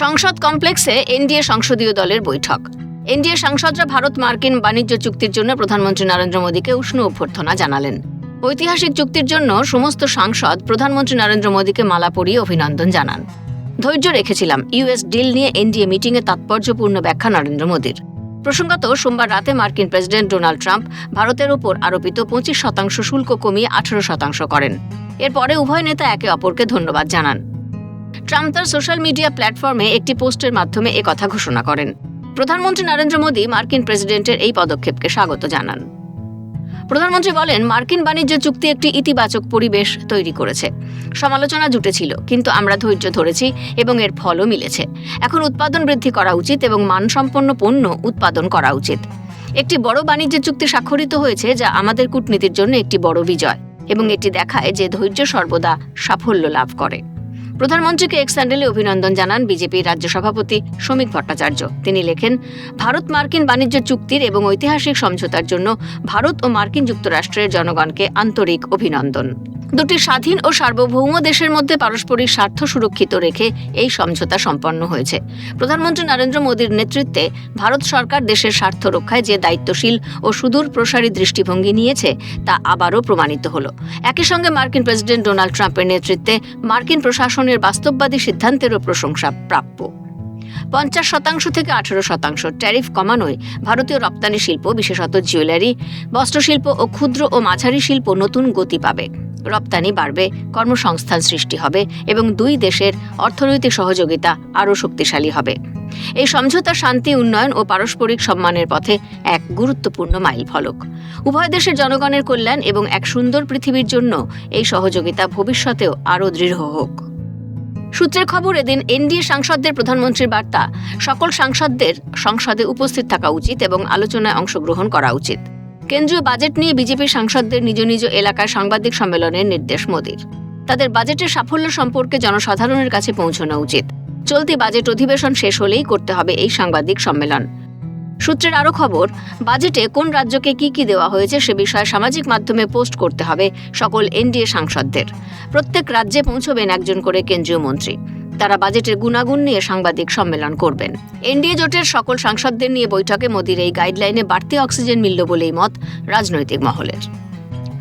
সংসদ কমপ্লেক্সে এনডিএ সংসদীয় দলের বৈঠক। এনডিএ সাংসদরা ভারত মার্কিন বাণিজ্য চুক্তির জন্য প্রধানমন্ত্রী নরেন্দ্র মোদীকে উষ্ণ অভ্যর্থনা জানালেন। ঐতিহাসিক চুক্তির জন্য সমস্ত সাংসদ প্রধানমন্ত্রী নরেন্দ্র মোদীকে মালা পরিয়ে অভিনন্দন জানান। ধৈর্য রেখেছিলাম ইউএস ডিল নিয়ে এনডিএ মিটিংয়ে তাৎপর্যপূর্ণ ব্যাখ্যা নরেন্দ্র মোদীর। প্রসঙ্গত, সোমবার রাতে মার্কিন প্রেসিডেন্ট ডোনাল্ড ট্রাম্প ভারতের ওপর আরোপিত 25% শুল্ক কমিয়ে 18% করেন। এরপরে উভয় নেতা একে অপরকে ধন্যবাদ জানান। ট্রাম্প তার সোশ্যাল মিডিয়া প্ল্যাটফর্মে একটি পোস্টের মাধ্যমে একথা ঘোষণা করেন। প্রধানমন্ত্রী নরেন্দ্র মোদী মার্কিন প্রেসিডেন্টের এই পদক্ষেপকে স্বাগত জানান। প্রধানমন্ত্রী বলেন, মার্কিন বাণিজ্য চুক্তি একটি ইতিবাচক পরিবেশ তৈরি করেছে। সমালোচনা জুটেছিল, কিন্তু আমরা ধৈর্য ধরেছি এবং এর ফলও মিলেছে। এখন উৎপাদন বৃদ্ধি করা উচিত এবং মানসম্পন্ন পণ্য উৎপাদন করা উচিত। একটি বড় বাণিজ্য চুক্তি স্বাক্ষরিত হয়েছে, যা আমাদের কূটনীতির জন্য একটি বড় বিজয়, এবং এটি দেখায় যে ধৈর্য সর্বদা সাফল্য লাভ করে। প্রধানমন্ত্রীকে এক্স হ্যান্ডেলে অভিনন্দন জানান বিজেপির রাজ্য সভাপতি শ্রমিক ভট্টাচার্য। তিনি লেখেন, ভারত মার্কিন বাণিজ্য চুক্তির এবং ঐতিহাসিক সমঝোতার জন্য ভারত ও মার্কিন যুক্তরাষ্ট্রের জনগণকে আন্তরিক অভিনন্দন। দুটি স্বাধীন ও সার্বভৌম দেশের মধ্যে পারস্পরিক স্বার্থ সুরক্ষিত রেখে এই সমঝোতা সম্পন্ন হয়েছে। প্রধানমন্ত্রী নরেন্দ্র মোদীর নেতৃত্বে ভারত সরকার দেশের স্বার্থ রক্ষায় যে দায়িত্বশীল ও সুদূর প্রসারী দৃষ্টিভঙ্গি নিয়েছে তা আবারও প্রমাণিত হলো। একই সঙ্গে মার্কিন প্রেসিডেন্ট ডোনাল্ড ট্রাম্পের নেতৃত্বে মার্কিন প্রশাসনের বাস্তববাদী সিদ্ধান্তেরও প্রশংসা প্রাপ্য। 50% থেকে 18% ট্যারিফ কমানোয় ভারতীয় রপ্তানি শিল্প, বিশেষত জুয়েলারি, বস্ত্রশিল্প ও ক্ষুদ্র ও মাঝারি শিল্প নতুন গতি পাবে। রপ্তানি বাড়বে, কর্মসংস্থান সৃষ্টি হবে এবং দুই দেশের অর্থনৈতিক সহযোগিতা আরও শক্তিশালী হবে। এই সমঝোতা শান্তি, উন্নয়ন ও পারস্পরিক সম্মানের পথে এক গুরুত্বপূর্ণ মাইলফলক। উভয় দেশের জনগণের কল্যাণ এবং এক সুন্দর পৃথিবীর জন্য এই সহযোগিতা ভবিষ্যতেও আরও দৃঢ় হোক। সূত্রের খবর, এদিন এনডিএ সাংসদদের প্রধানমন্ত্রীর বার্তা, সকল সাংসদদের সংসদে উপস্থিত থাকা উচিত এবং আলোচনায় অংশগ্রহণ করা উচিত। কেন্দ্রীয় বাজেট নিয়ে বিজেপির সাংসদদের নিজ নিজ এলাকায় সাংবাদিক সম্মেলনের নির্দেশ মোদীর। তাদের বাজেটের সাফল্য সম্পর্কে জনসাধারণের কাছে পৌঁছানো উচিত। চলতি বাজেট অধিবেশন শেষ হলেই করতে হবে এই সাংবাদিক সম্মেলন। সূত্রের আরও খবর, বাজেটে কোন রাজ্যকে কি দেওয়া হয়েছে সে বিষয়ে সামাজিক মাধ্যমে পোস্ট করতে হবে সকল এনডিএ সাংসদদের। প্রত্যেক রাজ্যে পৌঁছবেন একজন করে কেন্দ্রীয় মন্ত্রী। তারা বাজেটের গুণাগুণ নিয়ে সাংবাদিক সম্মেলন করবেন। এনডিএ জোটের সকল সাংসদদের নিয়ে বৈঠকে মোদীর এই গাইডলাইনে বাড়তি অক্সিজেন মিলল বলেই মত রাজনৈতিক মহলের।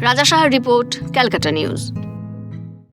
রাজা সাহার রিপোর্ট, ক্যালকাটা নিউজ।